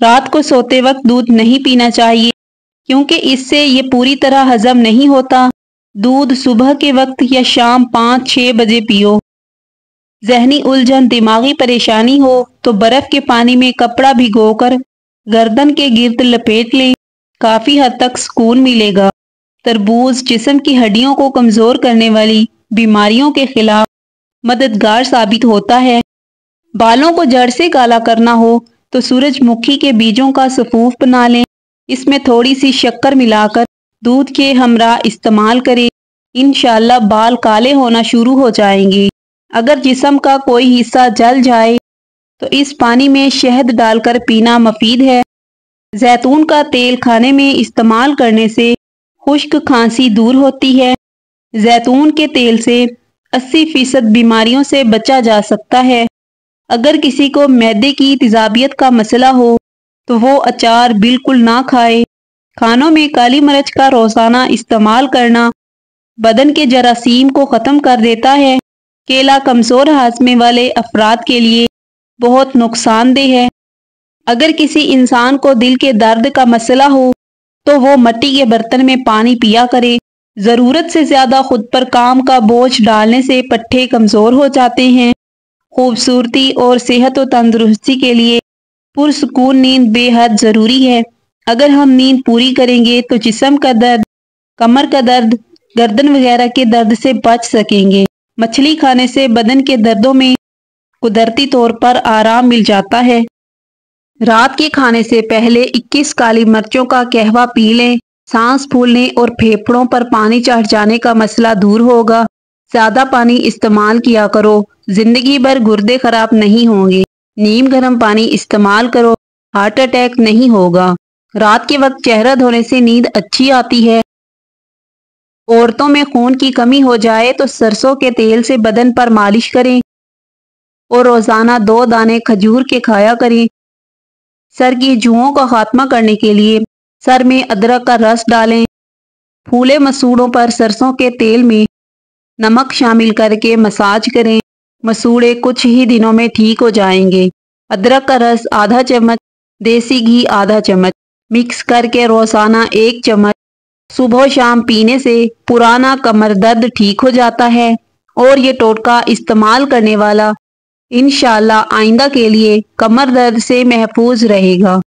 رات کو سوتے وقت دودھ نہیں پینا چاہیے کیونکہ اس سے یہ پوری طرح ہضم نہیں ہوتا۔ دودھ صبح کے وقت یا شام 5-6 بجے پیو۔ ذہنی الجھن، دماغی پریشانی ہو تو برف کے پانی میں کپڑا بھگو کر گردن کے گرد لپیٹ لیں، کافی حد تک سکون ملے گا۔ تربوز جسم کی ہڈیوں کو کمزور کرنے والی بیماریوں کے خلاف مددگار ثابت ہوتا ہے۔ بالوں کو جڑ سے کالا کرنا ہو تو سورج مکھی کے بیجوں کا سفوف بنا لیں، اس میں تھوڑی سی شکر ملا کر دودھ کے ہمراہ استعمال کریں، انشاءاللہ بال کالے ہونا شروع ہو جائیں گے۔ اگر جسم کا کوئی حصہ جل جائے تو اس پانی میں شہد ڈال کر پینا مفید ہے۔ زیتون کا تیل کھانے میں استعمال کرنے سے خشک کھانسی دور ہوتی ہے۔ زیتون کے تیل سے 80% بیماریوں سے بچا جا سکتا ہے۔ اگر کسی کو معدے کی تیزابیت کا مسئلہ ہو تو وہ اچار بالکل نہ کھائے۔ کھانوں میں کالی مرچ کا روزانہ استعمال کرنا بدن کے جراثیم کو ختم کر دیتا ہے۔ کیلا کمزور ہاضمے والے افراد کے لیے بہت نقصان دہ ہے۔ اگر کسی انسان کو دل کے درد کا مسئلہ ہو تو وہ مٹی کے برتن میں پانی پیا کرے۔ ضرورت سے زیادہ خود پر کام کا بوجھ ڈالنے سے پٹھے کمزور ہو جاتے ہیں۔ خوبصورتی اور صحت و تندرستی کے لیے پرسکون نیند بے حد ضروری ہے۔ اگر ہم نیند پوری کریں گے تو جسم کا درد، کمر کا درد، گردن وغیرہ کے درد سے بچ سکیں گے۔ مچھلی کھانے سے بدن کے دردوں میں قدرتی طور پر آرام مل جاتا ہے۔ رات کے کھانے سے پہلے 21 کالی مرچوں کا قہوہ پی لیں، سانس پھولنے اور پھیپھڑوں پر پانی چڑھ جانے کا مسئلہ دور ہوگا۔ زیادہ پانی استعمال کیا کرو، زندگی بھر گردے خراب نہیں ہوں گے۔ نیم گرم پانی استعمال کرو، ہارٹ اٹیک نہیں ہوگا۔ رات کے وقت چہرہ دھونے سے نیند اچھی آتی ہے۔ عورتوں میں خون کی کمی ہو جائے تو سرسوں کے تیل سے بدن پر مالش کریں اور روزانہ 2 دانے کھجور کے کھایا کریں۔ سر کی جوؤں کا خاتمہ کرنے کے لیے سر میں ادرک کا رس ڈالیں۔ پھولے مسوڑوں پر سرسوں کے تیل میں نمک شامل کر کے مساج کریں، مسوڑے کچھ ہی دنوں میں ٹھیک ہو جائیں گے۔ ادرک کا رس آدھا چمچ، دیسی گھی آدھا چمچ مکس کر کے روزانہ 1 چمچ صبح و شام پینے سے پرانا کمر درد ٹھیک ہو جاتا ہے اور یہ ٹوٹکا استعمال کرنے والا انشاءاللہ آئندہ کے لیے کمر درد سے محفوظ رہے گا۔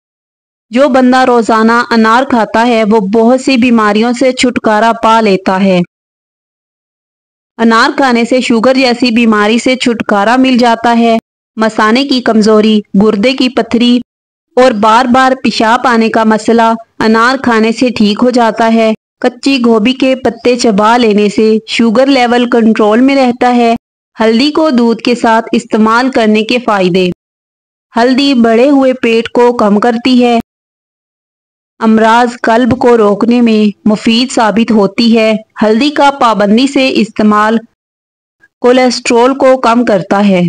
جو بندہ روزانہ انار کھاتا ہے وہ بہت سی بیماریوں سے چھٹکارا پا لیتا ہے۔ انار کھانے سے شوگر جیسی بیماری سے چھٹکارا مل جاتا ہے۔ مثانے کی کمزوری، گردے کی پتھری اور بار بار پیشاب آنے کا مسئلہ انار کھانے سے ٹھیک ہو جاتا ہے۔ کچی گوبھی کے پتے چبا لینے سے شوگر لیول کنٹرول میں رہتا ہے۔ ہلدی کو دودھ کے ساتھ استعمال کرنے کے فائدے۔ ہلدی بڑھے ہوئے پیٹ کو کم کرتی ہے، امراض قلب کو روکنے میں مفید ثابت ہوتی ہے۔ ہلدی کا پابندی سے استعمال کولیسٹرول کو کم کرتا ہے۔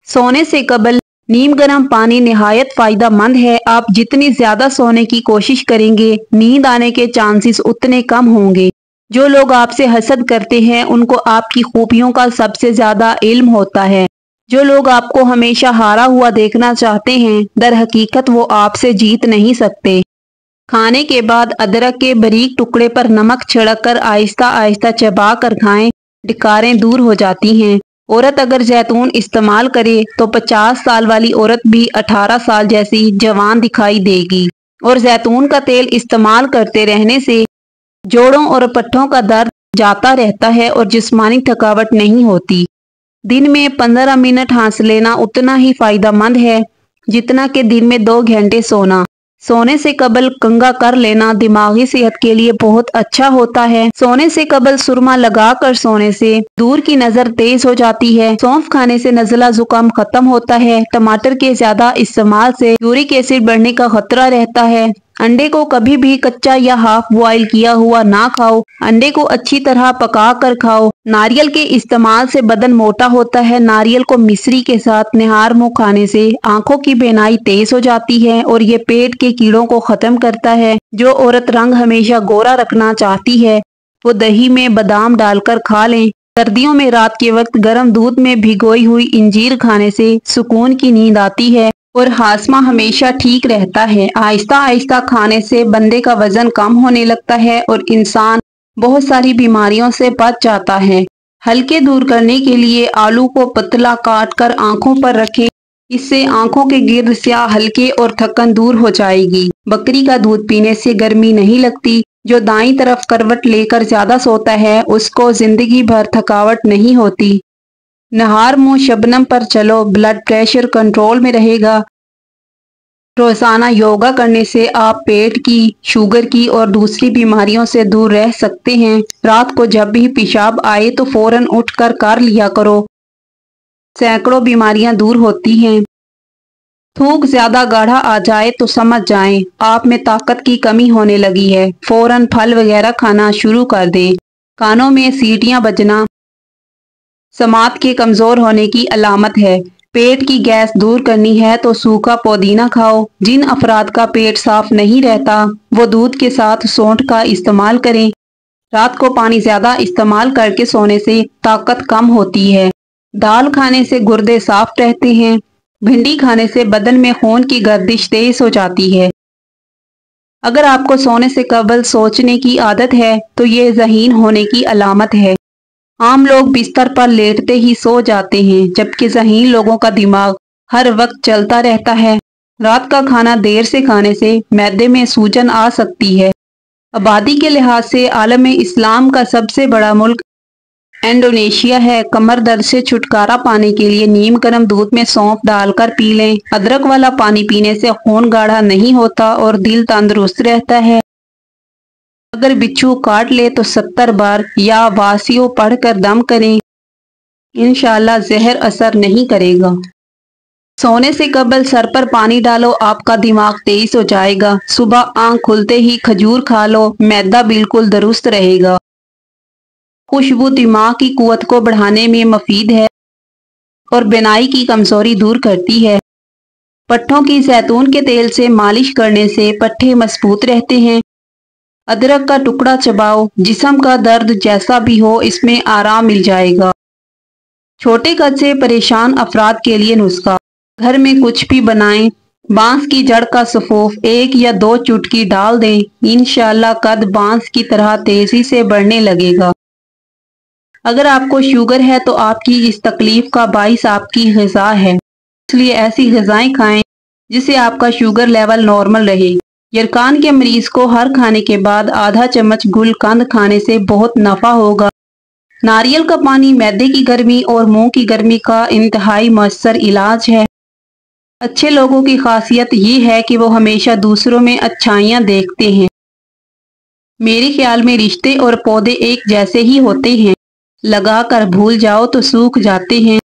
سونے سے قبل نیم گرم پانی نہایت فائدہ مند ہے۔ آپ جتنی زیادہ سونے کی کوشش کریں گے، نیند آنے کے چانسز اتنے کم ہوں گے۔ جو لوگ آپ سے حسد کرتے ہیں ان کو آپ کی خوبیوں کا سب سے زیادہ علم ہوتا ہے۔ جو لوگ آپ کو ہمیشہ ہارا ہوا دیکھنا چاہتے ہیں، در حقیقت وہ آپ سے جیت نہیں سکتے۔ کھانے کے بعد ادرک کے باریک ٹکڑے پر نمک چھڑک کر آہستہ آہستہ چبا کر کھائیں، ڈکاریں دور ہو جاتی ہیں۔ عورت اگر زیتون استعمال کرے تو 50 سال والی عورت بھی 18 سال جیسی جوان دکھائی دے گی۔ اور زیتون کا تیل استعمال کرتے رہنے سے جوڑوں اور پٹھوں کا درد جاتا رہتا ہے اور جسمانی تھکاوٹ نہیں ہوتی۔ دن میں 15 منٹ ہانس لینا اتنا ہی فائدہ مند ہے جتنا کہ دن میں 2 گھنٹے سونا۔ سونے سے قبل کنگھا کر لینا دماغی صحت کے لیے بہت اچھا ہوتا ہے۔ سونے سے قبل سرما لگا کر سونے سے دور کی نظر تیز ہو جاتی ہے۔ سونف کھانے سے نزلہ زکام ختم ہوتا ہے۔ ٹماٹر کے زیادہ استعمال سے یورک ایسڈ بڑھنے کا خطرہ رہتا ہے۔ انڈے کو کبھی بھی کچا یا ہاف بوائل کیا ہوا نہ کھاؤ، انڈے کو اچھی طرح پکا کر کھاؤ۔ ناریل کے استعمال سے بدن موٹا ہوتا ہے۔ ناریل کو مصری کے ساتھ نہار منہ کھانے سے آنکھوں کی بینائی تیز ہو جاتی ہے اور یہ پیٹ کے کیڑوں کو ختم کرتا ہے۔ جو عورت رنگ ہمیشہ گورا رکھنا چاہتی ہے وہ دہی میں بادام ڈال کر کھا لیں۔ سردیوں میں رات کے وقت گرم دودھ میں بھگوئی ہوئی انجیر کھانے سے سکون کی نیند آتی ہے اور ہاضمہ ہمیشہ ٹھیک رہتا ہے۔ آہستہ آہستہ کھانے سے بندے کا وزن کم ہونے لگتا ہے اور انسان بہت ساری بیماریوں سے بچ جاتا ہے۔ ہلکے دور کرنے کے لیے آلو کو پتلا کاٹ کر آنکھوں پر رکھیں۔ اس سے آنکھوں کے گرد سیاہ ہلکے اور تھکن دور ہو جائے گی۔ بکری کا دودھ پینے سے گرمی نہیں لگتی۔ جو دائیں طرف کروٹ لے کر زیادہ سوتا ہے اس کو زندگی بھر تھکاوٹ نہیں ہوتی۔ نہار منہ شبنم پر چلو، بلڈ پریشر کنٹرول میں رہے گا۔ روزانہ یوگا کرنے سے آپ پیٹ کی، شوگر کی اور دوسری بیماریوں سے دور رہ سکتے ہیں۔ رات کو جب بھی پیشاب آئے تو فوراً اٹھ کر لیا کرو۔ سینکڑوں بیماریاں دور ہوتی ہیں۔ تھوک زیادہ گاڑھا آ جائے تو سمجھ جائیں آپ میں طاقت کی کمی ہونے لگی ہے۔ فوراً پھل وغیرہ کھانا شروع کر دیں۔ کانوں میں سیٹیاں بجنا سماعت کے کمزور ہونے کی علامت ہے۔ پیٹ کی گیس دور کرنی ہے تو سوکھا پودینہ کھاؤ۔ جن افراد کا پیٹ صاف نہیں رہتا وہ دودھ کے ساتھ سونٹھ کا استعمال کریں۔ رات کو پانی زیادہ استعمال کر کے سونے سے طاقت کم ہوتی ہے۔ دال کھانے سے گردے صاف رہتے ہیں۔ بھنڈی کھانے سے بدن میں خون کی گردش تیز ہو جاتی ہے۔ اگر آپ کو سونے سے قبل سوچنے کی عادت ہے تو یہ ذہین ہونے کی علامت ہے۔ عام لوگ بستر پر لیٹتے ہی سو جاتے ہیں جبکہ ذہین لوگوں کا دماغ ہر وقت چلتا رہتا ہے۔ رات کا کھانا دیر سے کھانے سے معدے میں سوجن آ سکتی ہے۔ آبادی کے لحاظ سے عالم اسلام کا سب سے بڑا ملک انڈونیشیا ہے۔ کمر درد سے چھٹکارا پانے کے لیے نیم گرم دودھ میں سونف ڈال کر پی لیں۔ ادرک والا پانی پینے سے خون گاڑھا نہیں ہوتا اور دل تندرست رہتا ہے۔ اگر بچھو کاٹ لے تو 70 بار یا واسیو پڑھ کر دم کریں۔ انشاءاللہ زہر اثر نہیں کرے گا۔ سونے سے قبل سر پر پانی ڈالو، آپ کا دماغ تیز ہو جائے گا۔ صبح آنکھ کھلتے ہی کھجور کھا لو، معدہ بالکل درست رہے گا۔ خوشبو دماغ کی قوت کو بڑھانے میں مفید ہے اور بینائی کی کمزوری دور کرتی ہے۔ پٹھوں کی زیتون کے تیل سے مالش کرنے سے پٹھے مضبوط رہتے ہیں۔ ادرک کا ٹکڑا چباؤ، جسم کا درد جیسا بھی ہو اس میں آرام مل جائے گا۔ چھوٹے قد سے پریشان افراد کے لیے نسخہ۔ گھر میں کچھ بھی بنائیں، بانس کی جڑ کا سفوف 1 یا 2 چٹکی ڈال دیں، انشاءاللہ قد بانس کی طرح تیزی سے بڑھنے لگے گا۔ اگر آپ کو شوگر ہے تو آپ کی اس تکلیف کا باعث آپ کی غذا ہے، اس لیے ایسی غذائیں کھائیں جس سے آپ کا شوگر لیول نارمل رہے۔ یرقان کے مریض کو ہر کھانے کے بعد آدھا چمچ گل قند کھانے سے بہت نفع ہوگا۔ ناریل کا پانی معدے کی گرمی اور منہ کی گرمی کا انتہائی مؤثر علاج ہے۔ اچھے لوگوں کی خاصیت یہ ہے کہ وہ ہمیشہ دوسروں میں اچھائیاں دیکھتے ہیں۔ میرے خیال میں رشتے اور پودے ایک جیسے ہی ہوتے ہیں، لگا کر بھول جاؤ تو سوکھ جاتے ہیں۔